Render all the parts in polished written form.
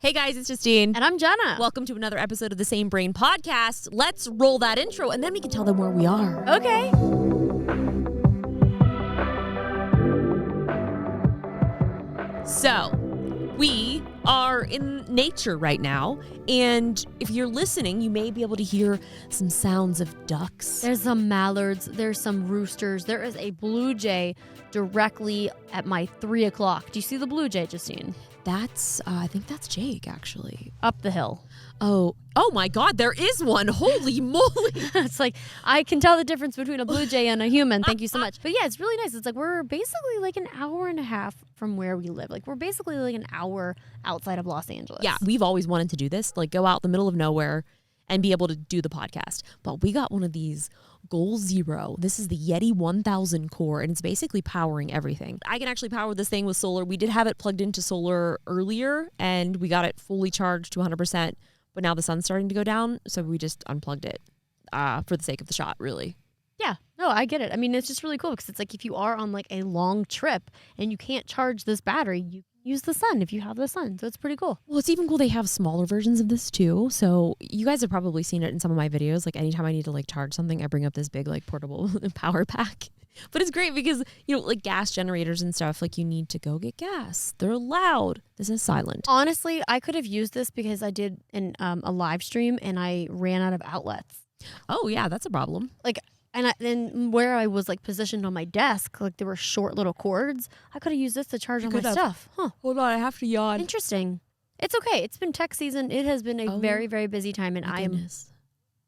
Hey guys, it's Justine. And I'm Jenna. Welcome to another episode of the Same Brain Podcast. Let's roll that intro and then we can tell them where we are. Okay. So, we are in nature right now, and if you're listening, you may be able to hear some sounds of ducks. There's some mallards, there's some roosters, there is a blue jay directly at my 3 o'clock. Do you see the blue jay, Justine? That's, I think that's Jake, actually. Up the hill. Oh my God, there is one. Holy moly. It's like, I can tell the difference between a blue jay and a human. Thank you so much. But yeah, it's really nice. It's like we're basically like an hour and a half from where we live. Like we're basically like an hour outside of Los Angeles. Yeah, we've always wanted to do this, like go out in the middle of nowhere and be able to do the podcast. But we got one of these Goal Zero. This is the Yeti 1000 core, and it's basically powering everything. I can actually power this thing with solar. We did have it plugged into solar earlier, and we got it fully charged to 100%. But now the sun's starting to go down, so we just unplugged it for the sake of the shot, really. Yeah, no, I get it. I mean, it's just really cool because it's like if you are on like a long trip and you can't charge this battery, you use the sun if you have the sun. So it's pretty cool. Well, it's even cool they have smaller versions of this too. So you guys have probably seen it in some of my videos. Like anytime I need to like charge something, I bring up this big like portable power pack. But it's great because, you know, like gas generators and stuff, like you need to go get gas. They're loud. This is silent. Honestly, I could have used this because I did a live stream and I ran out of outlets. Oh, yeah, that's a problem. Like, and where I was like positioned on my desk, like there were short little cords. I could have used this to charge all my stuff. Huh. Hold on, I have to yawn. Interesting. It's okay. It's been tech season. It has been a very, very busy time and I am...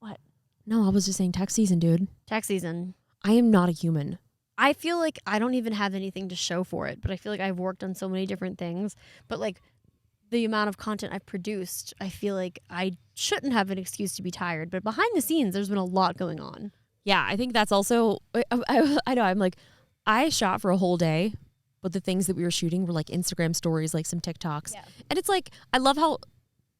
What? No, I was just saying tech season, dude. Tech season. I am not a human. I feel like I don't even have anything to show for it, but I feel like I've worked on so many different things. But like the amount of content I've produced, I feel like I shouldn't have an excuse to be tired. But behind the scenes, there's been a lot going on. Yeah, I think that's also, I know, I'm like, I shot for a whole day, but the things that we were shooting were like Instagram stories, like some TikToks. Yeah. And it's like, I love how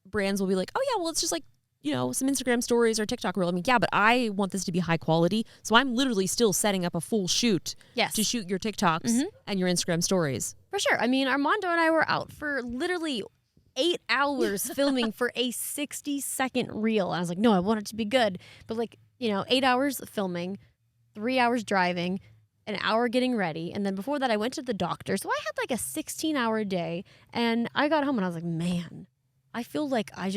brands will be like, oh yeah, well, it's just like, you know, some Instagram stories or TikTok reel. I mean, yeah, but I want this to be high quality. So I'm literally still setting up a full shoot to shoot your TikToks and your Instagram stories. For sure. I mean, Armando and I were out for literally 8 hours filming for a 60-second reel. I was like, no, I want it to be good. But like, you know, 8 hours filming, 3 hours driving, an hour getting ready. And then before that, I went to the doctor. So I had like a 16-hour day. And I got home and I was like, man, I feel like I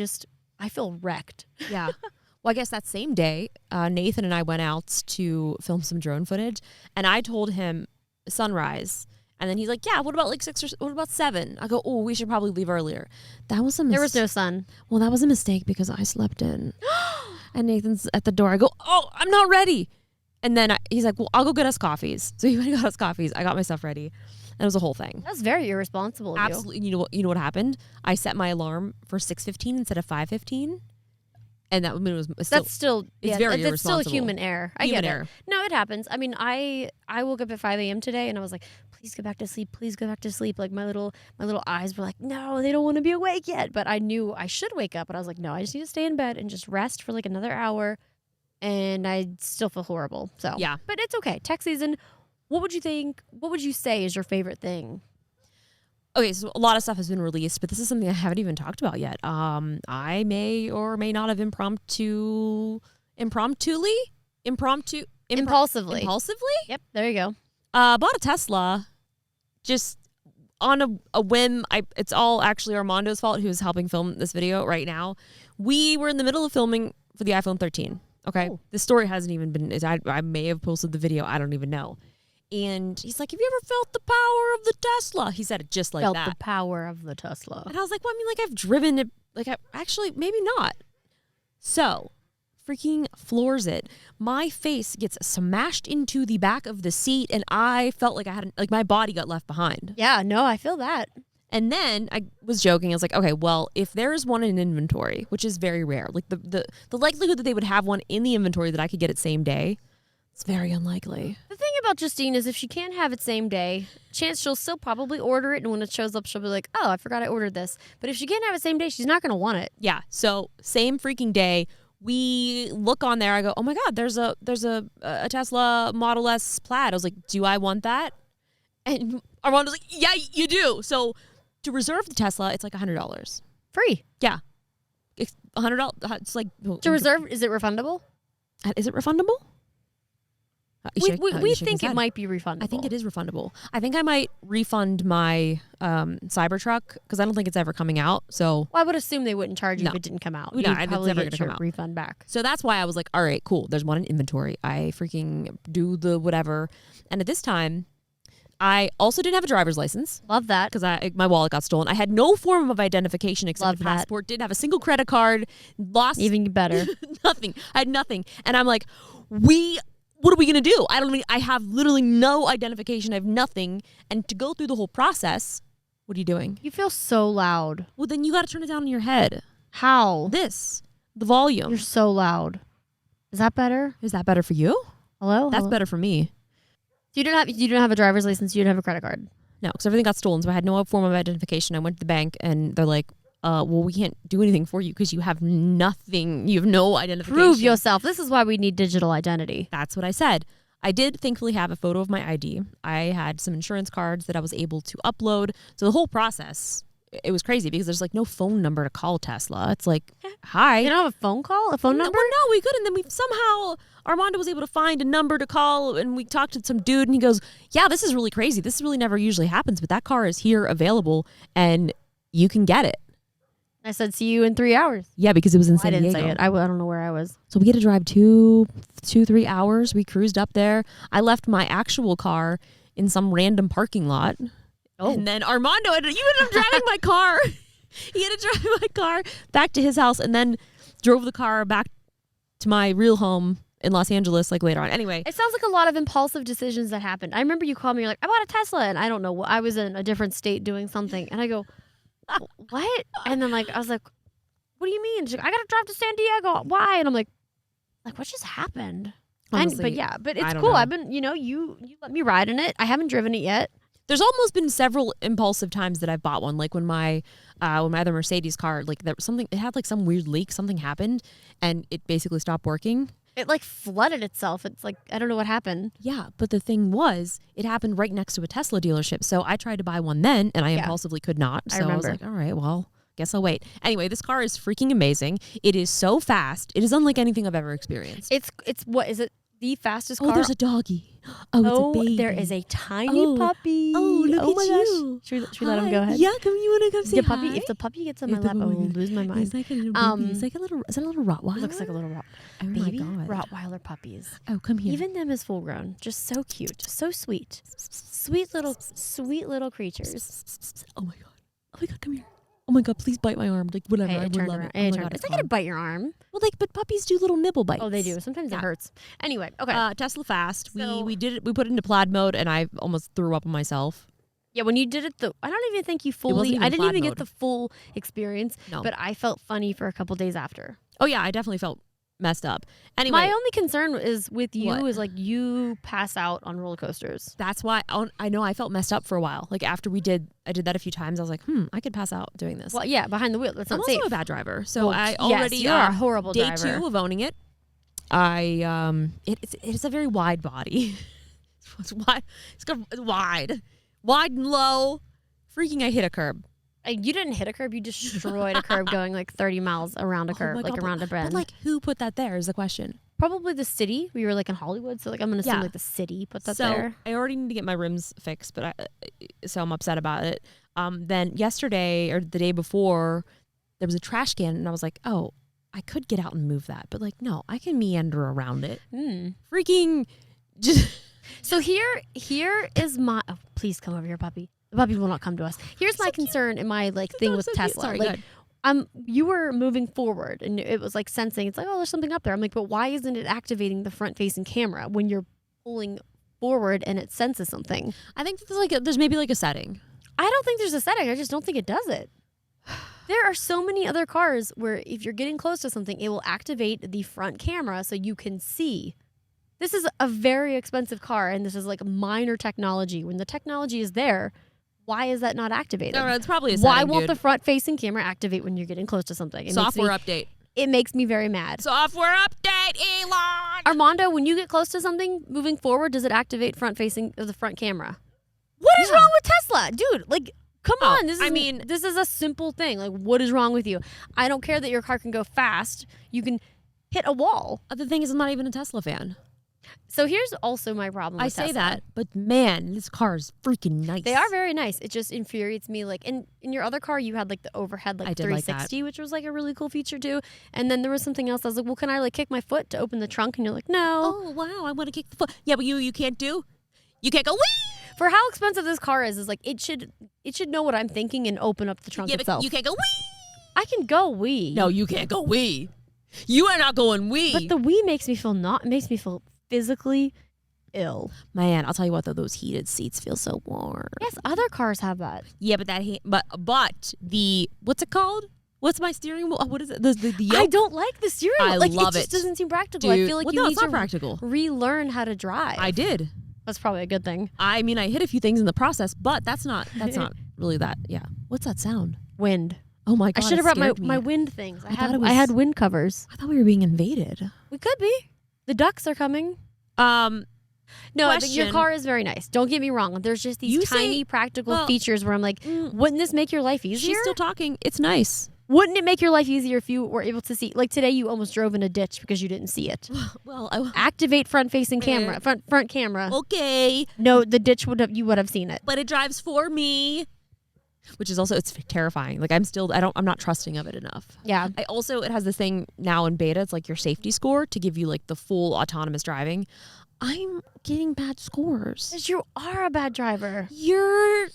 feel wrecked. Yeah. Well, I guess that same day, Nathan and I went out to film some drone footage. And I told him sunrise. And then he's like, yeah, what about like 6 or what about 7? I go, oh, we should probably leave earlier. That was a mistake. There was no sun. Well, that was a mistake because I slept in. And Nathan's at the door. I go, oh, I'm not ready. And then he's like, well, I'll go get us coffees. So he went and got us coffees. I got my stuff ready. And it was a whole thing. That's very irresponsible of you. Absolutely. You know what happened? I set my alarm for 6:15 instead of 5:15. And that was still it's very irresponsible. That's still a human error. I get error. it. No, it happens. I mean, I woke up at 5 a.m. today and I was like, please go back to sleep. Please go back to sleep. Like my little eyes were like, no, they don't want to be awake yet. But I knew I should wake up. But I was like, no, I just need to stay in bed and just rest for like another hour. And I still feel horrible. So yeah, but it's okay. Tech season. What would you say is your favorite thing? Okay, so a lot of stuff has been released, but this is something I haven't even talked about yet. I may or may not have impulsively. Yep, there you go. Bought a Tesla, just on a whim. It's all actually Armando's fault, who's helping film this video right now. We were in the middle of filming for the iPhone 13. Okay, the story hasn't even been. I may have posted the video. I don't even know. And he's like, have you ever felt the power of the Tesla? He said it just like that. Felt the power of the Tesla. And I was like, well, I mean, like I've driven it. Like actually, maybe not. So, freaking floors it. My face gets smashed into the back of the seat, and I felt like my body got left behind. Yeah, no, I feel that. And then I was joking. I was like, okay, well, if there's one in inventory, which is very rare, like the likelihood that they would have one in the inventory that I could get it same day, it's very unlikely. The thing about Justine is if she can't have it same day, chance she'll still probably order it. And when it shows up, she'll be like, oh, I forgot I ordered this. But if she can't have it same day, she's not going to want it. Yeah. So same freaking day. We look on there. I go, oh my God, there's a Tesla Model S Plaid. I was like, do I want that? And Armando's like, yeah, you do. So to reserve the Tesla, it's like $100. Free. Yeah. It's $100. It's like To reserve, is it refundable? Is it refundable? We think it might be refundable. I think it is refundable. I think I might refund my Cybertruck because I don't think it's ever coming out. So I would assume they wouldn't charge you if it didn't come out. No, You'd it's probably never get gonna come your out. refund back. So that's why I was like, all right, cool. There's one in inventory. I freaking do the whatever. And at this time, I also didn't have a driver's license. Love that. Because my wallet got stolen. I had no form of identification except Love a that. passport. Didn't have a single credit card. Lost Even better. nothing. I had nothing. And I'm like, what are we going to do? I have literally no identification. I have nothing. And to go through the whole process, what are you doing? You feel so loud. Well, then you got to turn it down in your head. How? The volume. You're so loud. Is that better? Is that better for you? Hello? That's better for me. So you didn't have a driver's license. You didn't have a credit card. No, because everything got stolen. So I had no form of identification. I went to the bank and they're like, well, we can't do anything for you because you have nothing. You have no identification. Prove yourself. This is why we need digital identity. That's what I said. I did thankfully have a photo of my ID. I had some insurance cards that I was able to upload. So the whole process, it was crazy because there's like no phone number to call Tesla. It's like, hi. You don't have a phone number? Well, no, we could. And then somehow Armando was able to find a number to call and we talked to some dude and he goes, yeah, this is really crazy. This really never usually happens, but that car is here available and you can get it. I said, see you in 3 hours. Yeah, because it was in San Diego. I didn't say it. I don't know where I was. So we had to drive 3 hours. We cruised up there. I left my actual car in some random parking lot. Oh. And then Armando, you ended up driving my car. He had to drive my car back to his house and then drove the car back to my real home in Los Angeles like later on. Anyway. It sounds like a lot of impulsive decisions that happened. I remember you called me, you're like, I bought a Tesla. And I don't know, I was in a different state doing something. And I go, what? And then I was like, what do you mean? She's like, I got to drive to San Diego. Why? And I'm like, what just happened? Honestly, but it's cool. I've been, you let me ride in it. I haven't driven it yet. There's almost been several impulsive times that I've bought one. Like when my other Mercedes car, like there was something, it had like some weird leak, something happened and it basically stopped working. It like flooded itself. It's like, I don't know what happened. Yeah, but the thing was, it happened right next to a Tesla dealership. So I tried to buy one then, and I impulsively could not. So I was like, all right, well, guess I'll wait. Anyway, this car is freaking amazing. It is so fast. It is unlike anything I've ever experienced. It's what is it? The fastest car? Oh, there's a doggy. Oh, it's a baby. There is a tiny puppy. Oh, look at you. Should we let him go ahead? Yeah, come. You want to come say puppy? hi? If the puppy gets on my lap, I will lose my mind. He's like a little baby. He's like a little. Is that a little Rottweiler? Looks like a little Oh baby my God. Rottweiler puppies. Oh, come here. Even them is full grown. Just so cute. So sweet. Sweet little creatures. Oh my God, come here. Oh my God, please bite my arm. Like, whatever. I would love it. Oh my God, it's not going to bite your arm. Well, but puppies do little nibble bites. Oh, they do. Sometimes it hurts. Anyway, okay. Tesla fast. So, we did it. We put it into plaid mode, and I almost threw up on myself. Yeah, when you did it, I don't even think you I didn't even get the full experience, no. But I felt funny for a couple days after. Oh yeah, I definitely felt messed up. Anyway, my only concern is with you What? is like you pass out on roller coasters. That's why I know I felt messed up for a while. Like after I did that a few times. I was like, I could pass out doing this. Well, yeah, behind the wheel. That's I'm not also safe. a bad driver, so Well, I already you're a horrible day driver. 2 of owning it. It's a very wide body. It's wide. It's wide and low. Freaking! I hit a curb. You didn't hit a curb. You destroyed a curb going like 30 miles around a curb, God, around a bend. But like, who put that there is the question. Probably the city. We were like in Hollywood, so like I'm gonna assume like the city put that there. I already need to get my rims fixed, but so I'm upset about it. Then yesterday or the day before, there was a trash can, and I was like, oh, I could get out and move that, but like, no, I can meander around it. Freaking just. So here is my. Oh, please come over here, puppy. The puppy will not come to us. Here's my concern and my like thing with Tesla. Sorry, like, you were moving forward and it was like sensing. It's like, oh, there's something up there. I'm like, but why isn't it activating the front-facing camera when you're pulling forward and it senses something? I think there's maybe like a setting. I don't think there's a setting. I just don't think it does it. There are so many other cars where if you're getting close to something, it will activate the front camera so you can see. This is a very expensive car, and this is like minor technology. When the technology is there, why is that not activated? No, it's probably a setting, why won't the front-facing camera activate when you're getting close to something? Software update. It makes me very mad. Software update, Elon! Armando, when you get close to something moving forward, does it activate the front camera? What is wrong with Tesla? Dude, like, Come Oh, on, this is a simple thing. Like, what is wrong with you? I don't care that your car can go fast. You can hit a wall. The thing is, I'm not even a Tesla fan. So here's also my problem with I say Tesla. that, but man, this car is freaking nice. They are very nice. It just infuriates me. Like in your other car, you had like the overhead like I did like 360, which was like a really cool feature too. And then there was something else. I was like, well, can I like kick my foot to open the trunk? And you're like, no. Oh wow, I want to kick the foot. Yeah, but you can't do. You can't go wee. For how expensive this car is like it should know what I'm thinking and open up the trunk Yeah, itself. but you can't go wee. I can go wee. No, you can't go wee. You are not going wee. But the wee makes me feel physically ill. Man, I'll tell you what though, those heated seats feel so warm. Yes, other cars have that. Yeah, but but the what's it called? What's my steering wheel? What is it? The yoke? I don't like the steering wheel. I like, love it. Just it. doesn't seem practical. Dude, I feel like well, you no, need it's not to practical. relearn how to drive. I did. That's probably a good thing. I mean, I hit a few things in the process, but that's not really that. Yeah. What's that sound? Wind. Oh my god! I should have it brought scared my me. wind things. I thought it had was- wind covers. I thought we were being invaded. We could be. The ducks are coming. No, I think your Question. car is very nice. Don't get me wrong. There's just these You say- tiny practical well, features where I'm like, wouldn't this make your life easier? She's still talking. It's nice. Wouldn't it make your life easier if you were able to see? Like today, you almost drove in a ditch because you didn't see it. Well, Activate front-facing camera. Front camera. okay, No, the ditch you would have seen it. but it drives for me, which is also it's terrifying. Like I'm not trusting of it enough. Yeah. It has this thing now in beta. It's like your safety score to give you like the full autonomous driving. I'm getting bad scores. Because you are a bad driver. You're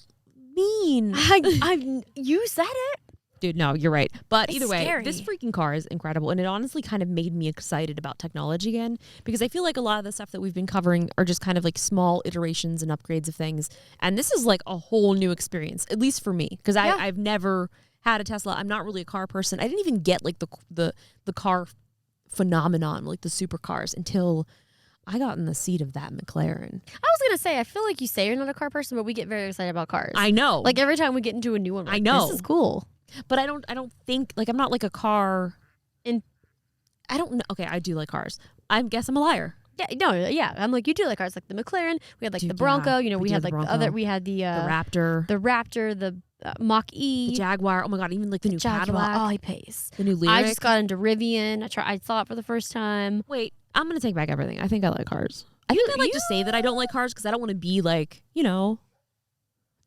mean. You said it. Dude, no, you're right. But It's either way, scary. this freaking car is incredible. And it honestly kind of made me excited about technology again because I feel like a lot of the stuff that we've been covering are just kind of like small iterations and upgrades of things. And this is like a whole new experience, at least for me, because I've never had a Tesla. I'm not really a car person. I didn't even get like the car phenomenon, like the supercars, until I got in the seat of that McLaren. I was going to say, I feel like you say you're not a car person, but we get very excited about cars. I know. Like every time we get into a new one, we're I like, know. this is cool. But I don't think like I'm not like a car. I don't know. Okay, I do like cars. I guess I'm a liar. Yeah, no, yeah. I'm like, you do like cars, like the McLaren. We had like Dude, the Bronco. yeah, You know, we we do had the like the Bronco. other. We had the Raptor, the Mach E, the Jaguar. Oh my god, even like the new Jaguar. Cadillac, Oh, he pays. the new Lyric. I just got into Rivian. I saw it for the first time. Wait, I'm gonna take back everything. I think I like cars. I think I like to say that I don't like cars because I don't want to be like, you know.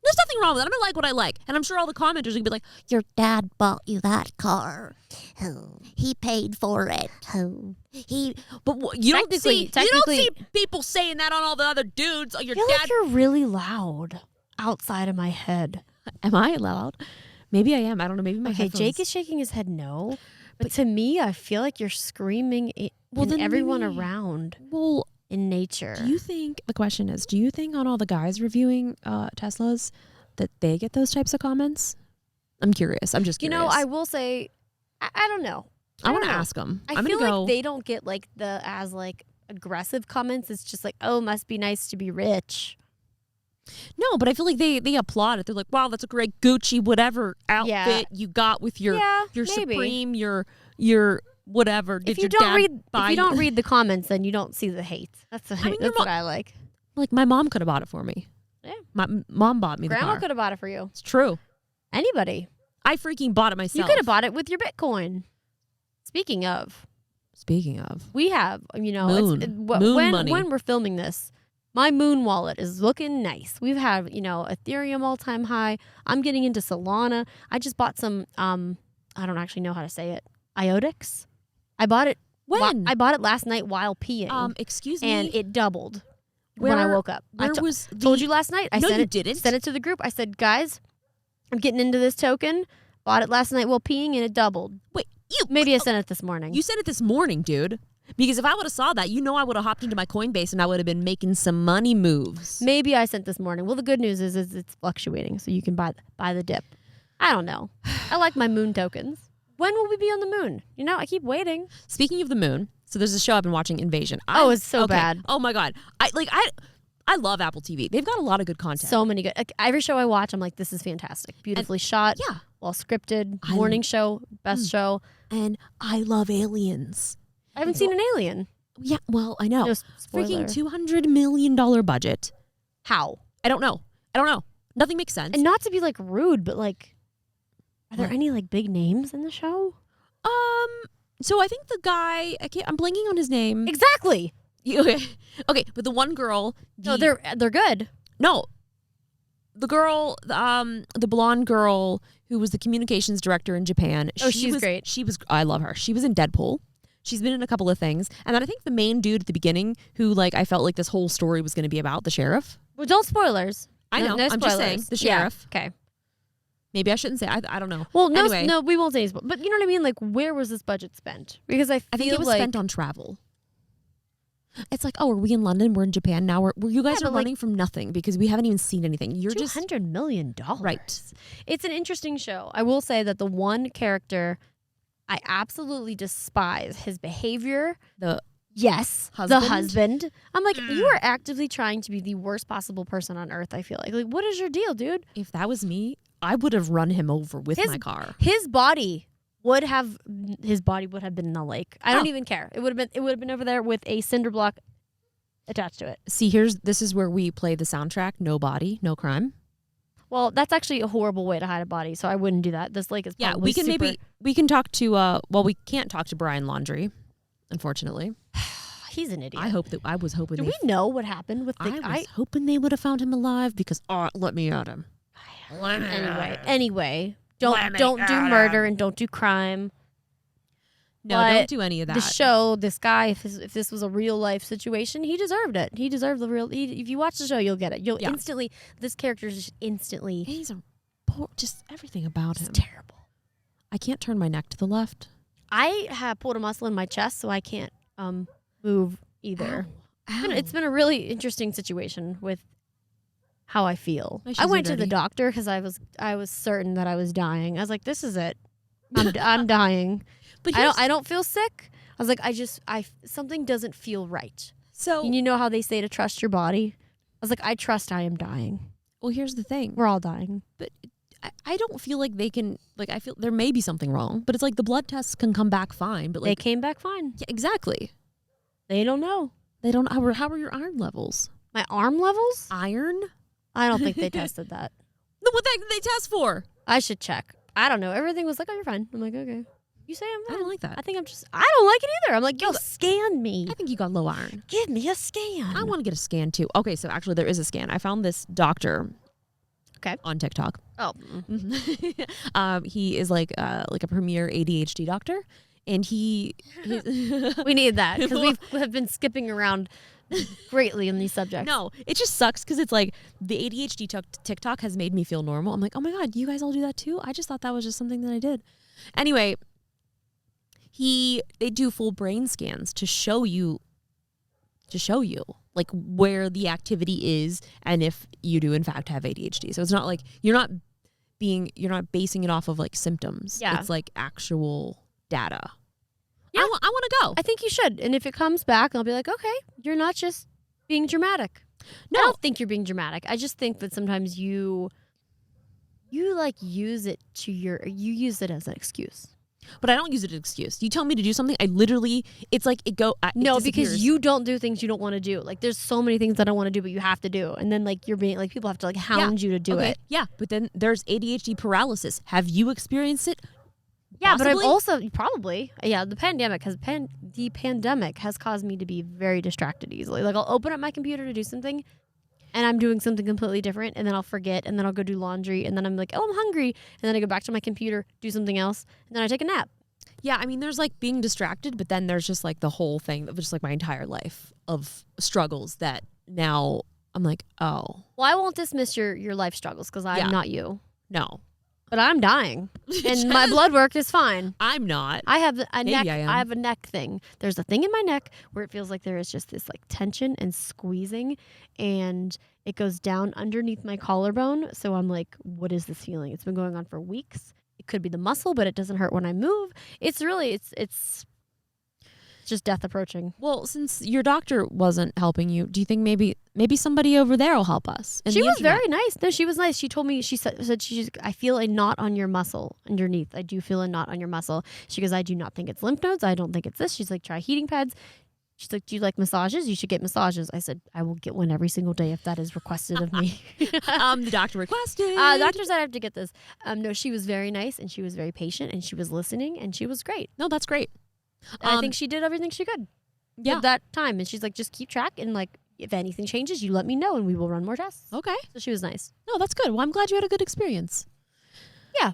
There's nothing wrong with it. I'm gonna like what I like, and I'm sure all the commenters are gonna be like, Your dad bought you that car. Oh, he paid for it. Oh, he. but you don't see Technically- people saying that on all the other dudes. Oh, your I feel dad. like you're really loud outside of my head. Am I loud? Maybe I am. I don't know. Maybe my Okay, headphones. Jake is shaking his head no, but to me, I feel like you're screaming then everyone maybe- around Well, in nature. do you think the question is? Do you think on all the guys reviewing Teslas that they get those types of comments? I'm curious. I'm just curious. You know, I will say, I don't know. I want to don't know. ask them. I I'm feel gonna go. like they don't get like as aggressive comments. It's just like, oh, must be nice to be rich. No, but I feel like they applaud it. They're like, wow, that's a great Gucci whatever outfit you got with your maybe. Supreme, your whatever. Did If you your don't dad read, buy if you don't read the comments, then you don't see the hate. That's mean, that's what I like. Like my mom could have bought it for me. Yeah. My mom bought me the Grandma car. could have bought it for you. It's true. Anybody. I freaking bought it You myself. could have bought it with your Bitcoin. Speaking of, we have, you know, Moon money. when we're filming this, my Moon wallet is looking nice. We've had, you know, Ethereum all-time high. I'm getting into Solana. I just bought some, I don't actually know how to say it, Iotix. I bought it. When? I bought it last night while peeing. Excuse me. and it doubled when I woke up. Where was the, Told you last night. I No, sent you it, didn't. Sent it to the group. I said, guys, I'm getting into this token. Bought it last night while peeing, and it doubled. Wait, Maybe I sent it this morning. You said it this morning, dude. Because if I would have saw that, you know I would have hopped into my Coinbase and I would have been making some money moves. Maybe I sent this morning. Well, the good news is it's fluctuating, so you can buy the dip. I don't know. I like my moon tokens. When will we be on the moon? You know, I keep waiting. Speaking of the moon, so there's a show I've been watching, Invasion. It's so bad. Oh my god, I love Apple TV. They've got a lot of good content. So many good. Like, every show I watch, I'm like, this is fantastic. Beautifully shot. Yeah. Well scripted. Morning show. Best show. And I love aliens. I haven't seen an alien. Yeah, well, I know. No spoiler. Freaking $200 million budget. How? I don't know. Nothing makes sense. And not to be like rude, but like, are there any like big names in the show? So I think the guy, I'm blanking on his name. Exactly. Okay, but the one girl. No, they're good. No, the girl, the blonde girl who was the communications director in Japan. Oh, she's great. I love her. She was in Deadpool. She's been in a couple of things. And then I think the main dude at the beginning who like I felt like this whole story was going to be about, the sheriff. Well, don't spoilers. I know. No I'm just saying. spoilers. The sheriff. Yeah. Okay. Maybe I shouldn't say. I don't know. Well, anyway, no, we won't say this, but you know what I mean? Like, where was this budget spent? Because I think it was spent on travel. It's like, oh, are we in London? We're in Japan now. You guys are running from nothing because we haven't even seen anything. You're just $200 million. Right. It's an interesting show. I will say that the one character I absolutely despise his behavior. The husband. I'm like, you are actively trying to be the worst possible person on earth, I feel like. Like, what is your deal, dude? If that was me, I would have run him over with my car. His body would have been in the lake. I don't even care. It would have been over there with a cinder block attached to it. See, this is where we play the soundtrack, No Body, No Crime. Well, that's actually a horrible way to hide a body, so I wouldn't do that. This lake is probably we can talk to we can't talk to Brian Laundrie, unfortunately. He's an idiot. I was hoping Do we know what happened with the I was hoping they would have found him alive because let me at him. Anyway, don't do murder and don't do crime. No, but don't do any of that. The show, this guy, if this was a real life situation, he deserved it. He deserved the real. If you watch the show, you'll get it. You'll instantly. This character is just instantly. He's just everything about him. Terrible. I can't turn my neck to the left. I have pulled a muscle in my chest, so I can't move either. Ow. It's been a really interesting situation with how I feel. I went to the doctor because I was certain that I was dying. I was like, this is it. I'm dying. But I don't feel sick. I was like, something doesn't feel right. So and you know how they say to trust your body? I was like, I trust I am dying. Well, here's the thing. We're all dying. But I don't feel like they can, like, I feel there may be something wrong, but it's like the blood tests can come back fine. But like, they came back fine. Yeah, exactly. They don't know. They don't. How are your iron levels? My arm levels? Iron? I don't think they tested that. What they test for? I should check. I don't know. Everything was like, oh, you're fine. I'm like, okay. You say I'm fine. I don't like that. I don't like it either. I'm like, yo, scan me. I think you got low iron. Give me a scan. I want to get a scan too. Okay, so actually there is a scan. I found this doctor. Okay. On TikTok. Oh. He is like a premier ADHD doctor, and he's we need that because we have been skipping around greatly in these subjects. No, it just sucks because it's like the ADHD TikTok has made me feel normal. I'm like, oh my God, you guys all do that too? I just thought that was just something that I did. Anyway, they do full brain scans to show you like where the activity is and if you do in fact have ADHD. So it's not like you're not basing it off of like symptoms. Yeah. It's like actual data. Yeah. I want to go. I think you should. And if it comes back, I'll be like, okay, you're not just being dramatic. No. I don't think you're being dramatic. I just think that sometimes you like use it as an excuse. But I don't use it as an excuse. You tell me to do something, it's like it No, disappears. because you don't do things you don't want to do. Like there's so many things that I want to do, but you have to do. And then like you're being like people have to like hound you to do it. Yeah, but then there's ADHD paralysis. Have you experienced it? Yeah, Possibly? but I've also probably the pandemic has caused me to be very distracted easily. Like I'll open up my computer to do something, and I'm doing something completely different, and then I'll forget, and then I'll go do laundry, and then I'm like, oh, I'm hungry, and then I go back to my computer, do something else, and then I take a nap. Yeah, I mean, there's like being distracted, but then there's just like the whole thing of just like my entire life of struggles that now I'm like, oh. Well, I won't dismiss your life struggles because I'm not you. No. But I'm dying, and my blood work is fine. I'm not. I have a neck. I am. I have a neck thing. There's a thing in my neck where it feels like there is just this like tension and squeezing, and it goes down underneath my collarbone. So I'm like, what is this feeling? It's been going on for weeks. It could be the muscle, but it doesn't hurt when I move. It's just death approaching. Well, since your doctor wasn't helping you, do you think maybe somebody over there will help us? She was very nice. No, she was nice. She told me, she said I feel a knot on your muscle underneath. I do feel a knot on your muscle. She goes, I do not think it's lymph nodes. I don't think it's this. She's like, try heating pads. She's like, do you like massages? You should get massages. I said, I will get one every single day if that is requested of me. The doctor requested. Doctor said I have to get this. No, she was very nice and she was very patient and she was listening and she was great. No, that's great. And I think she did everything she could at that time. And she's like, just keep track and like, if anything changes, you let me know and we will run more tests. Okay. So she was nice. No, that's good. Well, I'm glad you had a good experience. Yeah.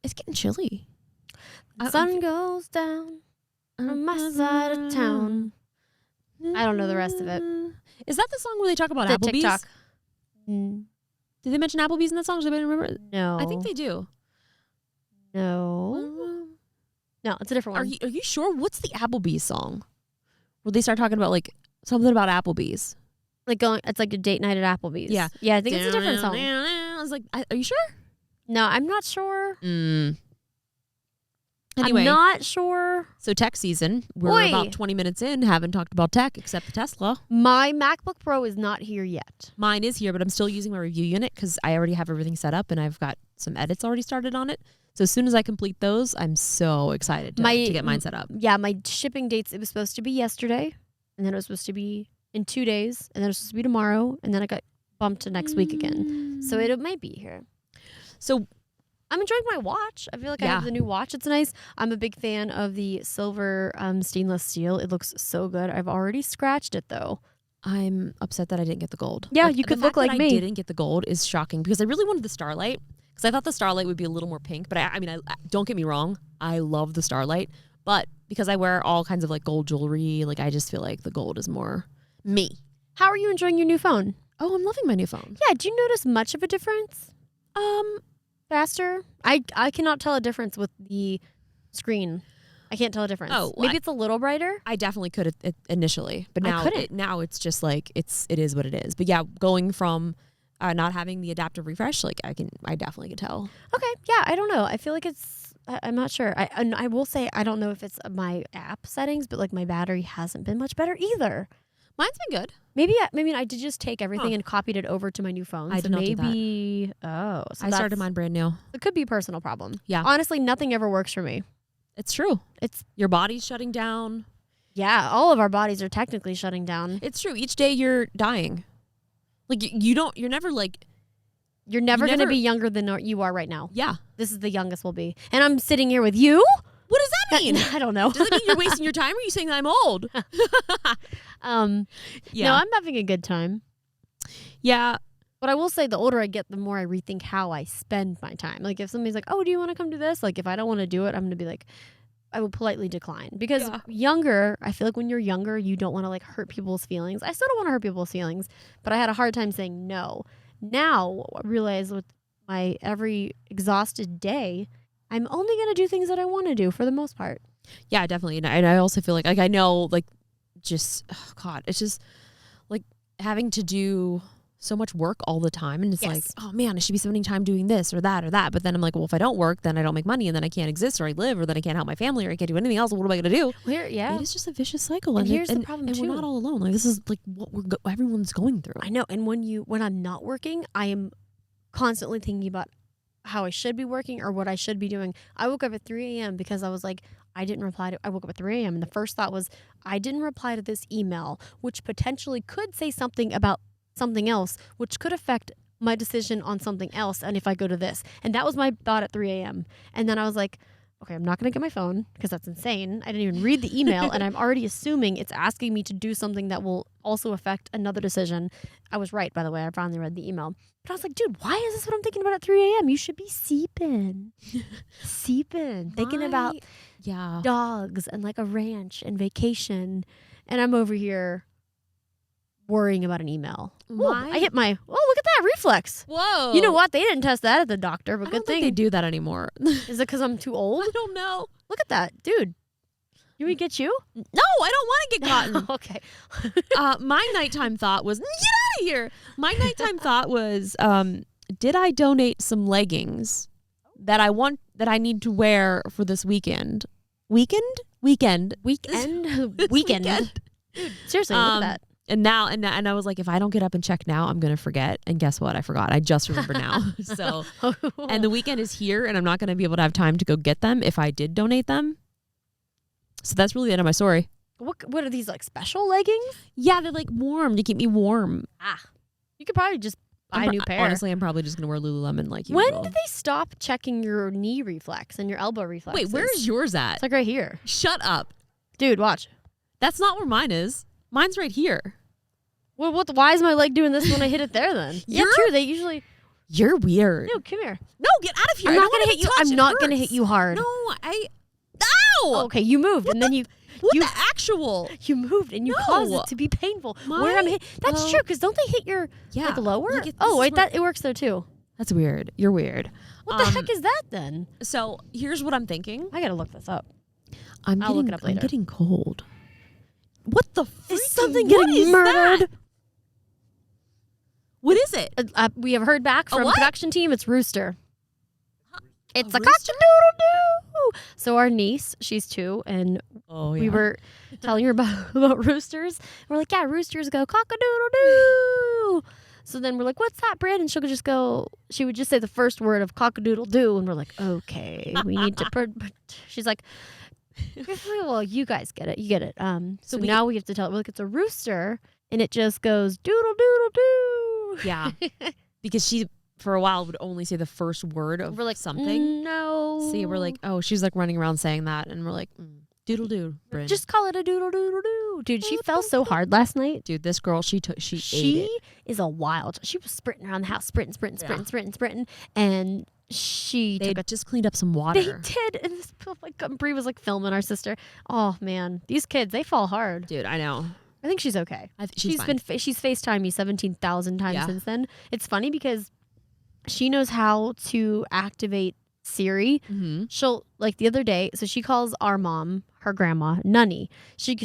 It's getting chilly. The sun goes down on my side of town. I don't know the rest of it. Is that the song where they talk about The Applebee's? TikTok. Did they mention Applebee's in that song? Does anybody remember? No. I think they do. No. No, it's a different one. Are you sure? What's the Applebee's song? Where they start talking about like something about Applebee's. Like it's like a date night at Applebee's. Yeah. Yeah, I think it's a different song. I was like, are you sure? No, I'm not sure. Anyway, I'm not sure. So tech season. We're about 20 minutes in. Haven't talked about tech except the Tesla. My MacBook Pro is not here yet. Mine is here, but I'm still using my review unit because I already have everything set up and I've got some edits already started on it. So as soon as I complete those, I'm so excited to get mine set up. Yeah, my shipping dates, it was supposed to be yesterday, and then it was supposed to be in 2 days, and then it was supposed to be tomorrow, and then it got bumped to next week again. So it might be here. So I'm enjoying my watch. I feel like I have the new watch. It's nice. I'm a big fan of the silver stainless steel. It looks so good. I've already scratched it though. I'm upset that I didn't get the gold. Yeah, you could look like me. I didn't get the gold is shocking because I really wanted the Starlight because I thought the Starlight would be a little more pink. But I mean, don't get me wrong. I love the Starlight. But because I wear all kinds of like gold jewelry, like I just feel like the gold is more me. How are you enjoying your new phone? Oh, I'm loving my new phone. Yeah, do you notice much of a difference? Faster? I cannot tell a difference with the screen. I can't tell a difference. Oh, maybe it's a little brighter. I definitely could initially, but now now it's just like it is what it is. But yeah, going from not having the adaptive refresh, like I definitely can tell. Okay, yeah, I don't know. I feel like I'm not sure. I will say I don't know if it's my app settings, but like my battery hasn't been much better either. Mine's been good. Maybe I did just take everything and copied it over to my new phone. I did not do that. Oh, so I started mine brand new. It could be a personal problem. Yeah. Honestly, nothing ever works for me. It's true. It's your body's shutting down. Yeah, all of our bodies are technically shutting down. It's true. Each day you're dying. Like you're never like. You're never going to be younger than you are right now. Yeah. This is the youngest we'll be. And I'm sitting here with you? What does that mean? I don't know. Does it mean you're wasting your time or are you saying that I'm old? Yeah. No, I'm having a good time. Yeah. But I will say the older I get, the more I rethink how I spend my time. Like if somebody's like, oh, do you want to come do this? Like if I don't want to do it, I'm going to be like, I will politely decline. Because younger, I feel like when you're younger, you don't want to like hurt people's feelings. I still don't want to hurt people's feelings, but I had a hard time saying no. Now I realize with my every exhausted day, I'm only going to do things that I want to do for the most part. Yeah, definitely. And I also feel like I know like just, oh God, it's just like having to do so much work all the time. And it's like, oh man, I should be spending time doing this or that or that. But then I'm like, well, if I don't work, then I don't make money and then I can't exist or I live or then I can't help my family or I can't do anything else. What am I going to do? It is just a vicious cycle. And here's the problem too. And we're not all alone. Like this is like what everyone's going through. I know. And when I'm not working, I am constantly thinking about how I should be working or what I should be doing. I woke up at 3 a.m. because I was like, I woke up at 3 a.m. and the first thought was, I didn't reply to this email, which potentially could say something about something else, which could affect my decision on something else. And if I go to this, and that was my thought at 3 a.m. And then I was like, okay, I'm not going to get my phone because that's insane. I didn't even read the email and I'm already assuming it's asking me to do something that will also affect another decision. I was right, by the way. I finally read the email. But I was like, dude, why is this what I'm thinking about at 3 a.m.? You should be seeping. Thinking about dogs and like a ranch and vacation. And I'm over here worrying about an email. I hit my, look at that reflex. Whoa. You know what? They didn't test that at the doctor, but good thing they do that anymore. Is it because I'm too old? I don't know. Look at that, dude. You want me to get you? No, I don't want to get gotten. Okay. My nighttime thought was, get out of here. My nighttime thought was, did I donate some leggings that I need to wear for this weekend? Weekend. Dude, seriously, look at that. And I was like, if I don't get up and check now, I'm going to forget. And guess what? I forgot. I just remember now. So, and the weekend is here and I'm not going to be able to have time to go get them if I did donate them. So that's really the end of my story. What are these, like, special leggings? Yeah, they're like warm to keep me warm. You could probably just buy a new pair. Honestly, I'm probably just gonna wear Lululemon like When usual. did they stop checking your knee reflex and your elbow reflex? Wait, where's yours at? It's like right here. Shut up. Dude, watch. That's not where mine is. Mine's right here. Well, why is my leg doing this when I hit it there then? Yeah, true. They usually... You're weird. No, come here. No, get out of here. I'm I not don't going to wanna hit you. touch. I'm It not going to hurts. hit you hard. No, Ow! Oh, okay, you moved and then you... What you, the actual? You moved and you No. caused it to be painful. Where I'm hit. That's true, because don't they hit your like lower? Like Wait, it works there too. That's weird. You're weird. What the heck is that then? So here's what I'm thinking. I gotta look this up. I'll look it up later. I'm getting cold. What the freak? Is something What getting is murdered? that? What is it? We have heard back from what? production team. It's rooster. It's a rooster? cock-a-doodle-doo. So our niece, she's 2, and Oh we were telling her about roosters. We're like, yeah, roosters go cock-a-doodle-doo. So then we're like, what's that, Brandon? She would just say the first word of cock-a-doodle-doo. And we're like, okay, we need to. She's like, well, you guys get it. You get it. So now we have to tell it. We're like, it's a rooster. And it just goes doodle-doodle-doo. Yeah. Because she, for a while, would only say the first word of We're like, something. No. See, we're like, oh, she's like running around saying that. And we're like, doodle-doo. Bryn. Just call it a doodle-doodle-doo. Dude, she fell so hard last night. Dude, this girl, she ate it. She is a wild. She was sprinting around the house, sprinting. And They just cleaned up some water. They did. And this, oh my God, Brie was like filming our sister. Oh, man. These kids, they fall hard. Dude, I know. I think she's okay. She's fine. She's FaceTimed me 17,000 times since then. It's funny because she knows how to activate Siri. Mm-hmm. She'll, like the other day, so she calls our mom, her grandma, Nunny. She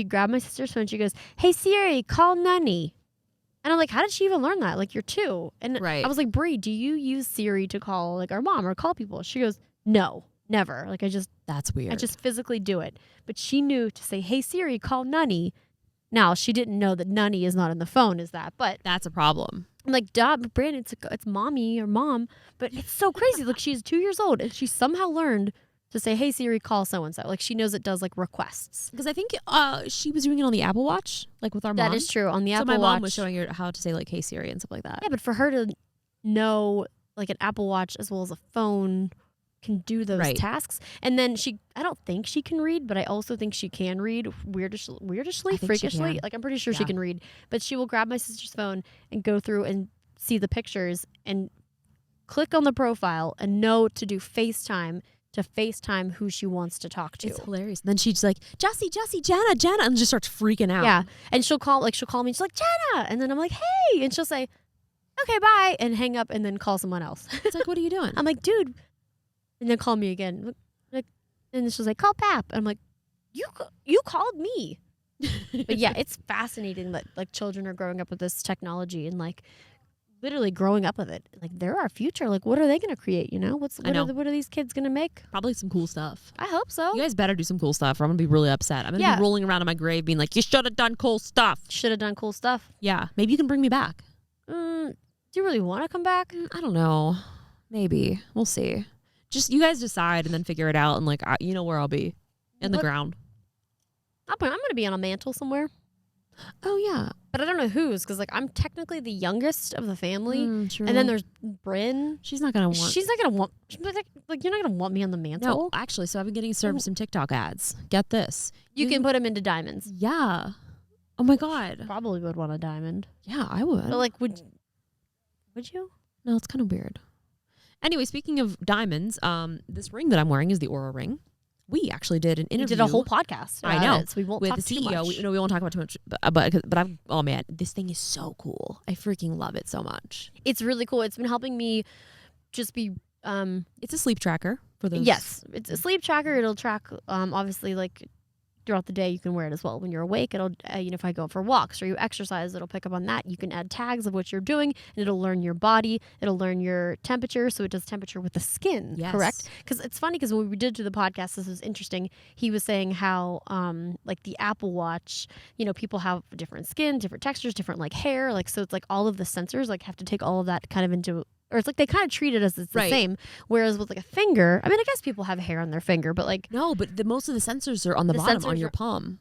grabbed my sister's phone. She goes, "Hey Siri, call Nunny." And I'm like, how did she even learn that? Like, you're 2. And Right. I was like, Brie, do you use Siri to call like our mom or call people? She goes, no, never. Like That's weird. I just physically do it. But she knew to say, "Hey Siri, call Nunny." Now, she didn't know that Nunny is not in the phone, is that? But that's a problem. I'm like, duh, Brandon, it's mommy or mom. But it's so crazy. Like, she's 2 years old and she somehow learned to say, "Hey Siri, call so-and-so." Like, she knows it does like requests. Because I think she was doing it on the Apple Watch, like with our mom. That is true. On the Apple Watch. So my mom was Watch. showing her how to say like, "Hey Siri" and stuff like that. Yeah, but for her to know like an Apple Watch as well as a phone can do those tasks. And then I don't think she can read, but I also think she can read weirdishly, freakishly. Like, I'm pretty sure she can read. But she will grab my sister's phone and go through and see the pictures and click on the profile and know to do FaceTime to FaceTime who she wants to talk to. It's hilarious. And then she's like, Jessie, Jenna, and just starts freaking out. Yeah. And she'll call me. She's like, "Jenna." And then I'm like, "Hey." And she'll say, "Okay, bye." And hang up and then call someone else. It's like, what are you doing? I'm like, "Dude." And then call me again. Like, and then she's like, "Call Pap." And I'm like, you called me. But yeah, it's fascinating that like children are growing up with this technology and like literally growing up with it. Like, they're our future. Like, what are they going to create? You know, what are these kids going to make? Probably some cool stuff. I hope so. You guys better do some cool stuff or I'm going to be really upset. I'm going to be rolling around in my grave being like, you should have done cool stuff. Should have done cool stuff. Yeah. Maybe you can bring me back. Do you really want to come back? I don't know. Maybe. We'll see. Just you guys decide and then figure it out. And like, you know where I'll be. In the ground. I'm going to be on a mantle somewhere. Oh, yeah. But I don't know whose, because like I'm technically the youngest of the family. True. And then there's Bryn. She's not going to want. She's not going to want. Like, you're not going to want me on the mantle. No, actually. So I've been getting served some TikTok ads. Get this. You can put them into diamonds. Yeah. Oh, my God. Probably would want a diamond. Yeah, I would. But like, would you? No, it's kind of weird. Anyway, speaking of diamonds, this ring that I'm wearing is the Oura ring. We actually did an interview. We did a whole podcast. I know. So we won't with talk the CEO. too much. We won't talk about too much. But I've, oh man, this thing is so cool. I freaking love it so much. It's really cool. It's been helping me just be. It's a sleep tracker for those. Yes, it's a sleep tracker. It'll track obviously like throughout the day. You can wear it as well when you're awake. It'll if I go for walks or you exercise, it'll pick up on that. You can add tags of what you're doing, and it'll learn your body. It'll learn your temperature, so it does temperature with the skin. Yes. Correct? Because it's funny because when we did the podcast, this was interesting. He was saying how like the Apple Watch, people have different skin, different textures, different like hair, like so it's like all of the sensors like have to take all of that kind of into. Or it's like they kind of treat it as it's the same. Whereas with like a finger, I mean, I guess people have hair on their finger, but like no, but most of the sensors are on the bottom on your palm.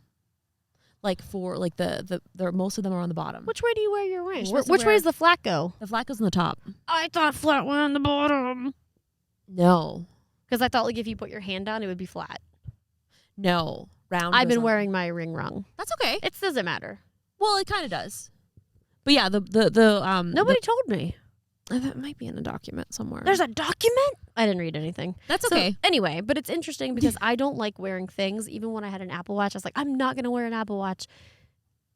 Like for like the most of them are on the bottom. Which way do you wear your ring? supposed to Which way wear- does the flat go? The flat goes on the top. I thought flat went on the bottom. No. Because I thought like if you put your hand down, it would be flat. No. Round. I've goes been on- wearing my ring wrong. That's okay. It doesn't matter. Well, it kind of does. But yeah, Nobody told me. that might be in a document somewhere. There's a document? I didn't read anything. That's So, okay. anyway, but it's interesting because I don't like wearing things. Even when I had an Apple Watch, I was like, I'm not going to wear an Apple Watch.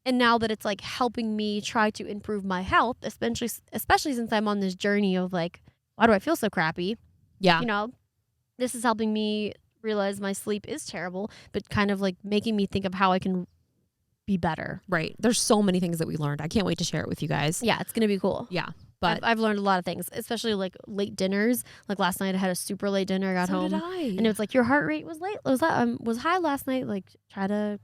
And now that it's like helping me try to improve my health, especially since I'm on this journey of like, why do I feel so crappy? Yeah. You know, this is helping me realize my sleep is terrible, but kind of like making me think of how I can be better. Right. There's so many things that we learned. I can't wait to share it with you guys. Yeah, it's going to be cool. Yeah. But I've learned a lot of things, especially like late dinners. Like last night I had a super late dinner. I got so home. did I. And it was like, your heart rate was was high last night. Like, try to,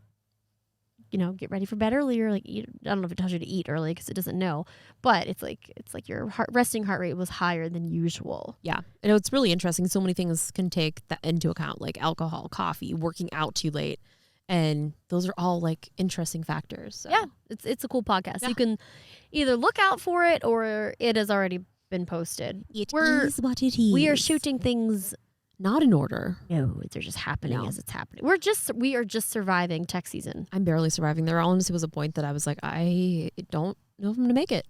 get ready for bed earlier. Like, eat. I don't know if it tells you to eat early because it doesn't know. But it's like your resting heart rate was higher than usual. Yeah. And it's really interesting. So many things can take that into account, like alcohol, coffee, working out too late. And those are all like interesting factors. So. Yeah, it's a cool podcast. Yeah. You can either look out for it or it has already been posted. It We're- is what it is. We are shooting things. Not in order. No, they're just happening No. as it's happening. We are just surviving tech season. I'm barely surviving. There honestly was a point that I was like, I don't know if I'm going to make it.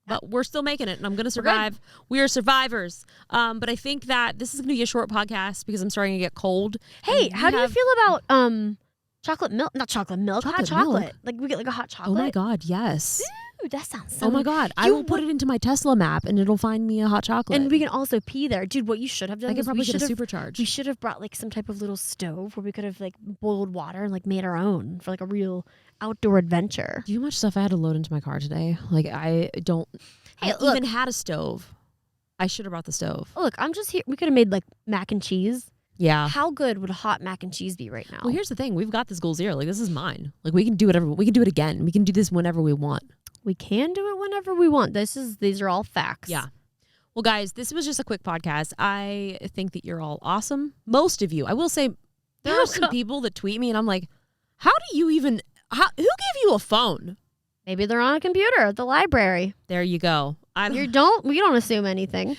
But we're still making it, and I'm going to survive. We are survivors. But I think that this is going to be a short podcast because I'm starting to get cold. Hey, And how do you feel about chocolate milk? Not chocolate milk, hot Chocolate chocolate. milk? Like we get like a hot chocolate. Oh my God, yes. Ooh, that sounds so Oh my God. I You will put it into my Tesla map, and it'll find me a hot chocolate. And we can also pee there. Dude, what you should have done I could was probably get a we supercharge. should have brought like some type of little stove where we could have like boiled water and like made our own for like a real outdoor adventure. Do you know how much stuff I had to load into my car today? Like, I don't Hey, I look. even had a stove. I should have brought the stove. Oh, look, I'm just here. We could have made like mac and cheese. Yeah. How good would hot mac and cheese be right now? Well, here's the thing. We've got this Goal Zero. Like, this is mine. Like, we can do whatever. We can do it again. We can do this whenever we want. We can do it whenever we want. These are all facts. Yeah. Well, guys, this was just a quick podcast. I think that you're all awesome. Most of you. I will say there are some people that tweet me and I'm like, who gave you a phone? Maybe they're on a computer at the library. There you go. We don't assume anything.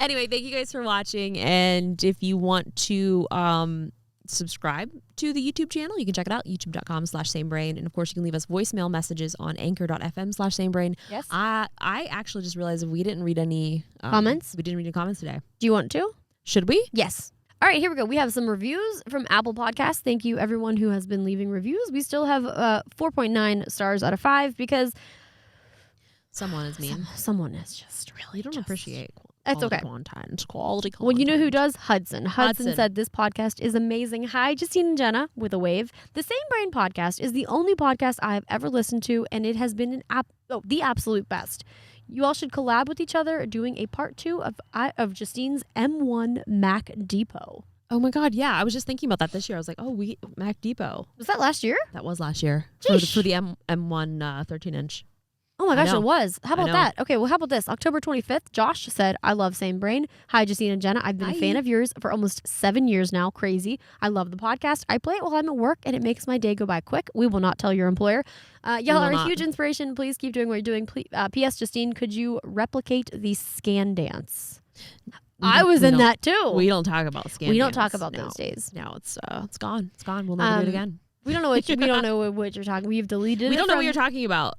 Anyway, thank you guys for watching. And if you want to subscribe to the YouTube channel, you can check it out, youtube.com/samebrain. And of course, you can leave us voicemail messages on anchor.fm/samebrain. Yes. I actually just realized that we didn't read any Comments? We didn't read any comments today. Do you want to? Should we? Yes. All right, here we go. We have some reviews from Apple Podcasts. Thank you, everyone who has been leaving reviews. We still have 4.9 stars out of 5 because Someone is mean. someone is just really You don't appreciate That's quality okay. content. Quality content. Well, you know who does? Hudson. Hudson Hudson. said this podcast is amazing. Hi, Justine and Jenna with a wave. The Same Brain podcast is the only podcast I have ever listened to, and it has been the absolute best. You all should collab with each other doing a part 2 of Justine's M1 Mac Depot. Oh my God, yeah. I was just thinking about that this year. I was like, Mac Depot. Was that last year? That was last year. Sheesh. For the M1 13-inch. Oh my I gosh, know. it was. How I about know. that? Okay, well, how about this? October 25th, Josh said, I love Same Brain. Hi, Justine and Jenna. I've been a Hi. fan of yours for almost 7 years now. Crazy. I love the podcast. I play it while I'm at work, and it makes my day go by quick. We will not tell your employer. Y'all will are a not. huge inspiration. Please keep doing what you're doing. P.S. Justine, could you replicate the scan dance? I was We in don't- that too. We don't talk about scan We don't dance. talk about No. those days. No, it's gone. It's gone. We'll never do it again. We don't know what you're talking. We've deleted. We it don't know what from- you're talking about.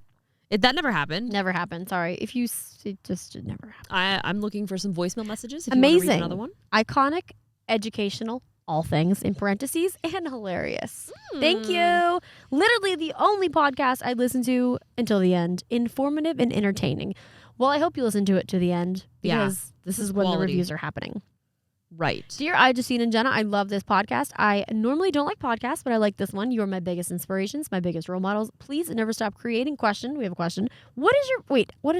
That never happened. Never happened. Sorry. It never happened. I'm looking for some voicemail messages. If you wanna read Amazing. another one. Iconic, educational, all things in parentheses, and hilarious. Hmm. Thank you. Literally the only podcast I listen to until the end. Informative and entertaining. Well, I hope you listen to it to the end Yeah. because this is when the quality. reviews are happening. Right. Dear Justine and Jenna, I love this podcast. I normally don't like podcasts, but I like this one. You are my biggest inspirations, my biggest role models. Please never stop creating. Question. We have a question. What is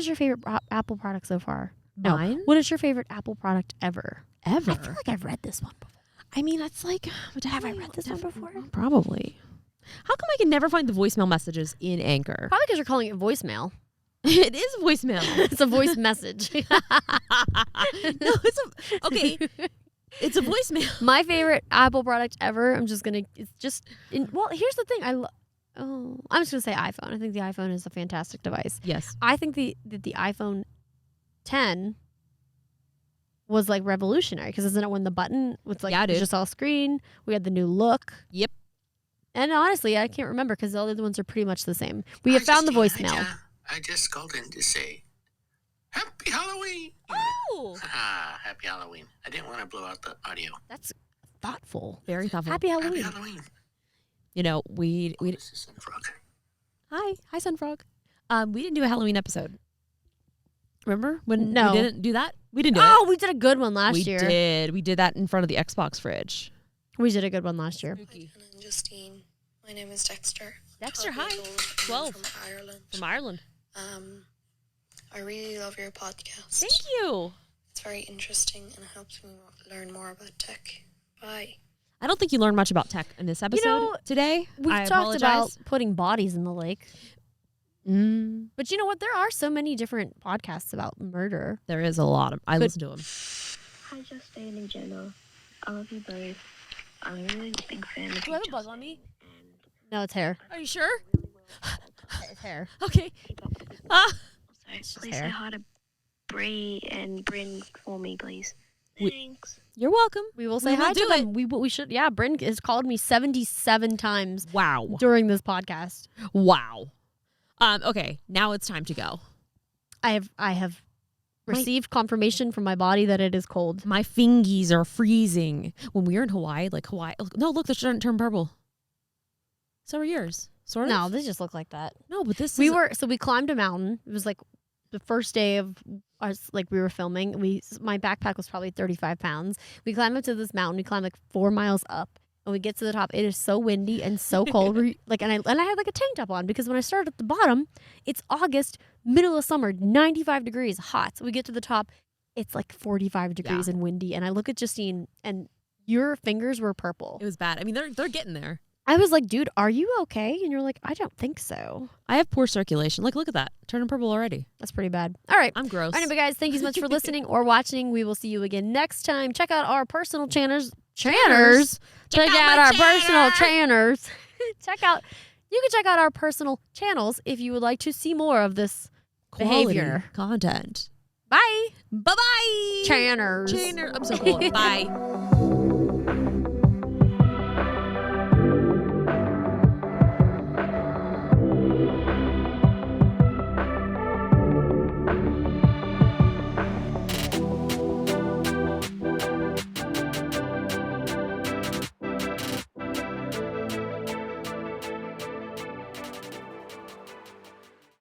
your favorite Apple product so far? No. Mine? What is your favorite Apple product ever? Ever. I feel like I've read this one before. I mean, that's like. Have I read this one before? Probably. How come I can never find the voicemail messages in Anchor? Probably because you're calling it voicemail. It is voicemail. It's a voice message. No, okay. It's a voicemail. My favorite Apple product ever. It's just, well, here's the thing. I'm just gonna say iPhone. I think the iPhone is a fantastic device. Yes. I think the iPhone 10 was like revolutionary because isn't it when the button was like Yeah, dude. just all screen? We had the new look. Yep. And honestly, I can't remember because all the other ones are pretty much the same. We have found the voicemail. I just called in to say Happy Halloween. Oh, Happy Halloween. I didn't want to blow out the audio. That's thoughtful. very thoughtful. Happy Halloween. Happy Halloween. You know, we This is Sunfrog. hi Sunfrog. We didn't do a Halloween episode. Remember when No. we didn't do that? We didn't do Oh, we did a good one last it. year. We did. We did that in front of the Xbox fridge. We did a good one last year. Hi, Ken and Justine. My name is Dexter. Dexter, 12 hi. years old, and I'm 12. From Ireland. From Ireland. I really love your podcast. Thank you. It's very interesting and helps me learn more about tech. Bye. I don't think you learned much about tech in this episode today. We've I talked apologize. about putting bodies in the lake. Mm, But you know what? There are so many different podcasts about murder. there is a lot of. I listen to them. Hi, Justine and Jenna. I love you both. I'm a really big fan of Do I have a buzz on me? No, it's hair. Are you sure? It's hair. Okay. Ah. So please say hair. hi to Bree and Bryn for me, please. We- Thanks. You're welcome. We will say We will hi do to them. We should. Yeah, Bryn has called me 77 times Wow. during this podcast. Wow. Okay. Now it's time to go. I have received confirmation from my body that it is cold. My fingies are freezing. When we were in Hawaii, no, look, they're starting to turn purple. So are yours. Sort of. No, they just look like that. No, but this We is. we climbed a mountain. It was like the first day of us, like we were filming. My backpack was probably 35 pounds. We climbed up to this mountain. We climbed like 4 miles up, and we get to the top. It is so windy and so cold. And I had like a tank top on because when I started at the bottom, it's August, middle of summer, 95 degrees, hot. So we get to the top, it's like 45 degrees and windy. And I look at Justine, and your fingers were purple. It was bad. I mean, they're getting there. I was like, dude, are you okay? And you're like, I don't think so. I have poor circulation. Like, look at that. Turning purple already. That's pretty bad. All right. I'm gross. Anyway, guys, thank you so much for listening or watching. We will see you again next time. Check out our personal channels. Check out our personal channels. You can check out our personal channels if you would like to see more of this Quality behavior. content. Bye. Bye-bye. Channers. I'm so cold. Bye.